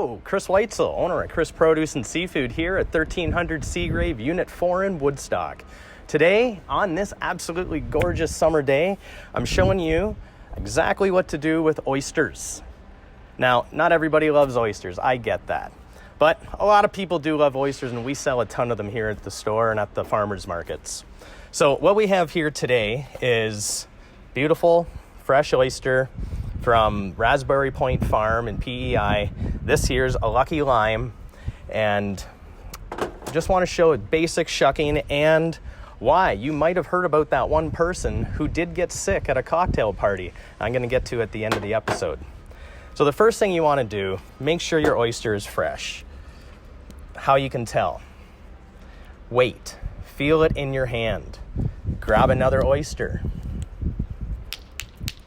Hello, Chris Weitzel, owner at ChrisProduce Seafood here at 1300 Seagrave, Unit 4 in Woodstock. Today, on this absolutely gorgeous summer day, I'm showing you exactly what to do with oysters. Now, not everybody loves oysters, I get that. But a lot of people do love oysters, and we sell a ton of them here at the store and at the farmers markets. So what we have here today is beautiful, fresh oyster from Raspberry Point Farm in PEI. This here's a Lucky Lime, and just want to show basic shucking and why you might have heard about that one person who did get sick at a cocktail party. I'm going to get to at the end of the episode. So the first thing you want to do, make sure your oyster is fresh. How you can tell: wait, feel it in your hand, grab another oyster.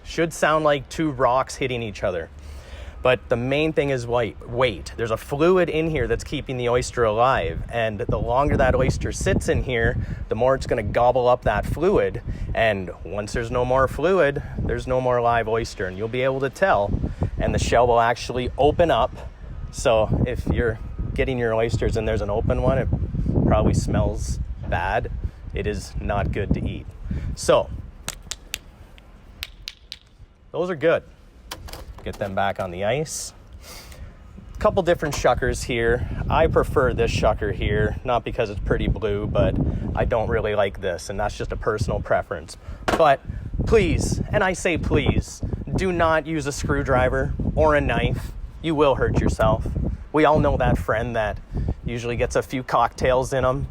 Should sound like two rocks hitting each other. But the main thing is wait. There's a fluid in here that's keeping the oyster alive. And the longer that oyster sits in here, the more it's going to gobble up that fluid. And once there's no more fluid, there's no more live oyster. And you'll be able to tell. And the shell will actually open up. So if you're getting your oysters and there's an open one, it probably smells bad. It is not good to eat. So those are good. Get them back on the ice. A couple different shuckers here. I prefer this shucker here, not because it's pretty blue, but I don't really like this, and that's just a personal preference. But please, and I say please, do not use a screwdriver or a knife. You will hurt yourself. We all know that friend that usually gets a few cocktails in them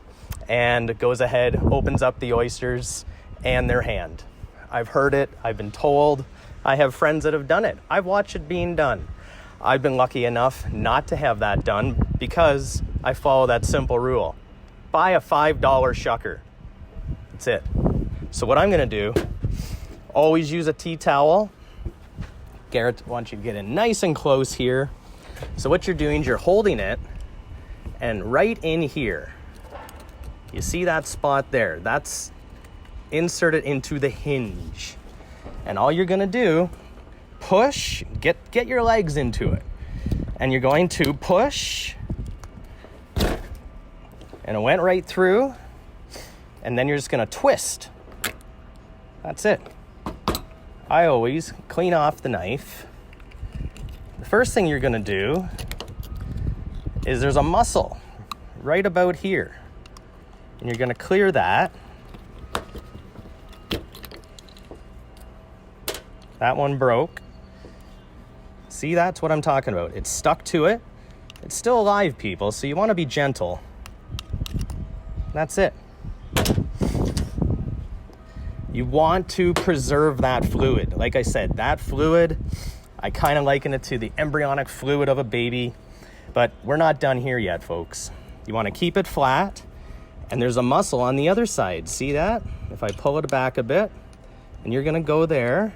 and goes ahead, opens up the oysters and their hand. I've heard it. I've been told. I have friends that have done it. I've watched it being done. I've been lucky enough not to have that done because I follow that simple rule. Buy a $5 shucker. That's it. So what I'm going to do, always use a tea towel. Garrett wants you to get in nice and close here. So what you're doing is you're holding it, and right in here, you see that spot there? That's inserted into the hinge. And all you're gonna do, push, get your legs into it. And you're going to push, and it went right through, and then you're just gonna twist. That's it. I always clean off the knife. The first thing you're gonna do is there's a muscle right about here. And you're gonna clear that. That one broke. See, that's what I'm talking about. It's stuck to it. It's still alive, people, so you want to be gentle. That's it. You want to preserve that fluid. Like I said, that fluid, I kind of liken it to the embryonic fluid of a baby, but we're not done here yet, folks. You want to keep it flat, and there's a muscle on the other side. See that? If I pull it back a bit, and you're going to go there,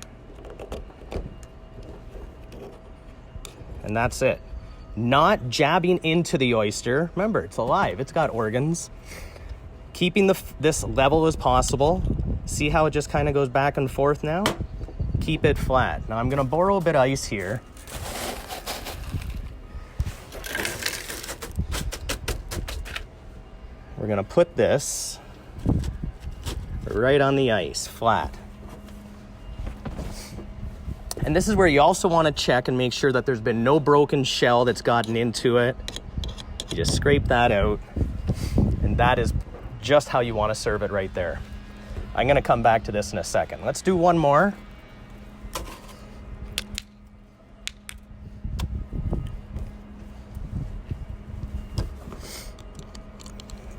and that's it. Not jabbing into the oyster. Remember, it's alive. It's got organs. Keeping this level as possible. See how it just kind of goes back and forth now? Keep it flat. Now I'm going to borrow a bit of ice here. We're going to put this right on the ice, flat. And this is where you also want to check and make sure that there's been no broken shell that's gotten into it. You just scrape that out, and that is just how you want to serve it right there. I'm going to come back to this in a second. Let's do one more.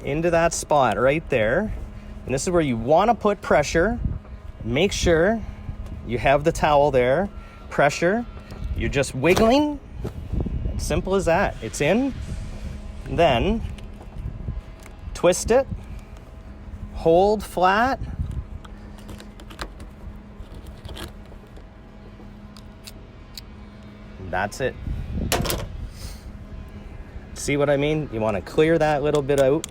Into that spot right there. And this is where you want to put pressure. Make sure you have the towel there. Pressure. You're just wiggling. It's simple as that. It's in. Then twist it. Hold flat. That's it. See what I mean? You want to clear that little bit out.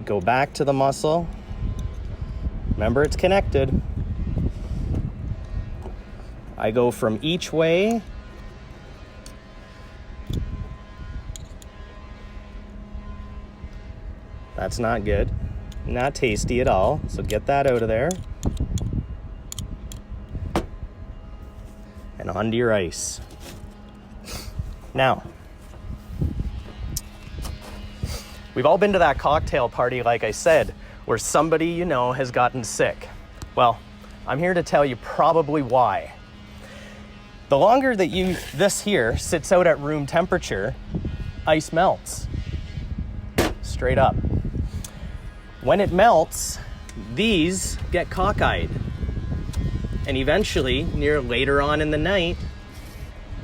Go back to the muscle. Remember, it's connected. I go from each way. That's not good. Not tasty at all. So get that out of there. And onto your ice. Now, we've all been to that cocktail party, like I said, where somebody you know has gotten sick. Well, I'm here to tell you probably why. The longer that this here sits out at room temperature, ice melts. Straight up. When it melts, these get cockeyed. And eventually, later on in the night,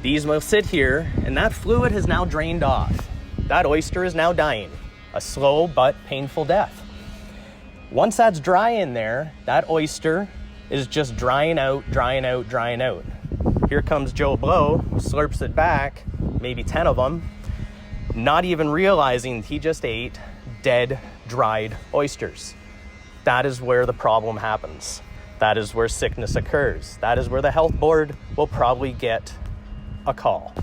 these will sit here, and that fluid has now drained off. That oyster is now dying. A slow but painful death. Once that's dry in there, that oyster is just drying out, drying out, drying out. Here comes Joe Blow, slurps it back, maybe 10 of them, not even realizing he just ate dead, dried oysters. That is where the problem happens. That is where sickness occurs. That is where the health board will probably get a call.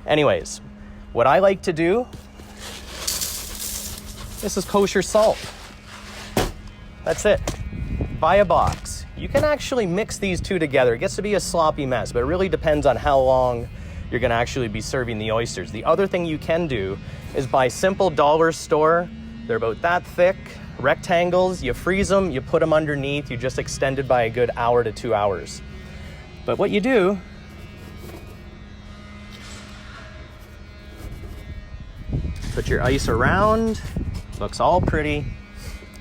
Anyways, what I like to do, this is kosher salt. That's it. Buy a box. You can actually mix these two together. It gets to be a sloppy mess, but it really depends on how long you're gonna actually be serving the oysters. The other thing you can do is buy simple dollar store. They're about that thick, rectangles. You freeze them, you put them underneath, you just extend it by a good hour to 2 hours. But what you do, put your ice around, looks all pretty,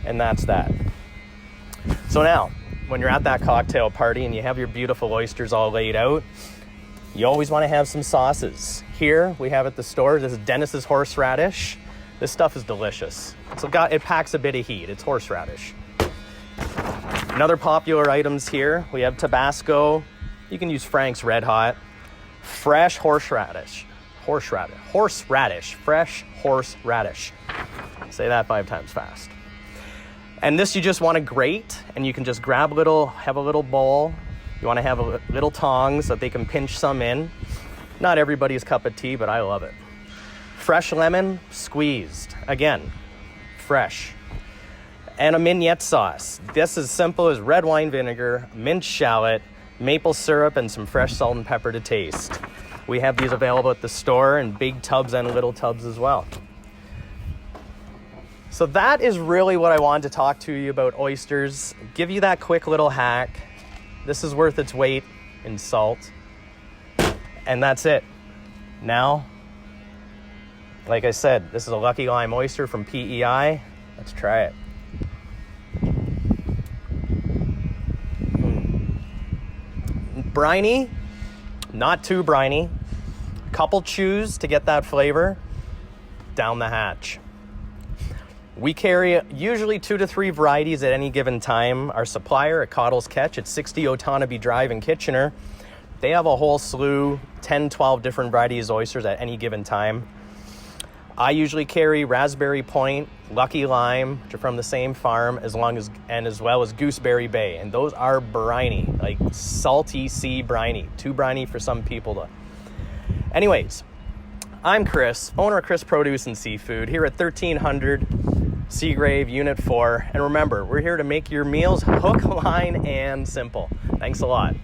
and that's that. So now, when you're at that cocktail party and you have your beautiful oysters all laid out, you always want to have some sauces. Here, we have at the store, this is Dennis's horseradish. This stuff is delicious. It packs a bit of heat. It's horseradish. Another popular items here, we have Tabasco. You can use Frank's Red Hot. Fresh horseradish. Fresh horseradish. Say that 5 times fast. And this you just want to grate, and you can just have a little bowl. You want to have a little tongs so that they can pinch some in. Not everybody's cup of tea, but I love it. Fresh lemon, squeezed. Again, fresh. And a mignonette sauce. This is simple as red wine vinegar, minced shallot, maple syrup, and some fresh salt and pepper to taste. We have these available at the store in big tubs and little tubs as well. So that is really what I wanted to talk to you about oysters. Give you that quick little hack. This is worth its weight in salt. And that's it. Now, like I said, this is a Lucky Lime oyster from PEI. Let's try it. Briny, not too briny. Couple chews to get that flavor. Down the hatch. We carry usually 2 to 3 varieties at any given time. Our supplier at Cottle's Catch at 60 Otonabee Drive in Kitchener, they have a whole slew, 10, 12 different varieties of oysters at any given time. I usually carry Raspberry Point, Lucky Lime, which are from the same farm, as well as Gooseberry Bay. And those are briny, like salty sea briny. Too briny for some people to. Anyways, I'm Chris, owner of ChrisProduce Seafood, here at 1300 Seagrave, Unit 4. And remember, we're here to make your meals hook, line, and simple. Thanks a lot.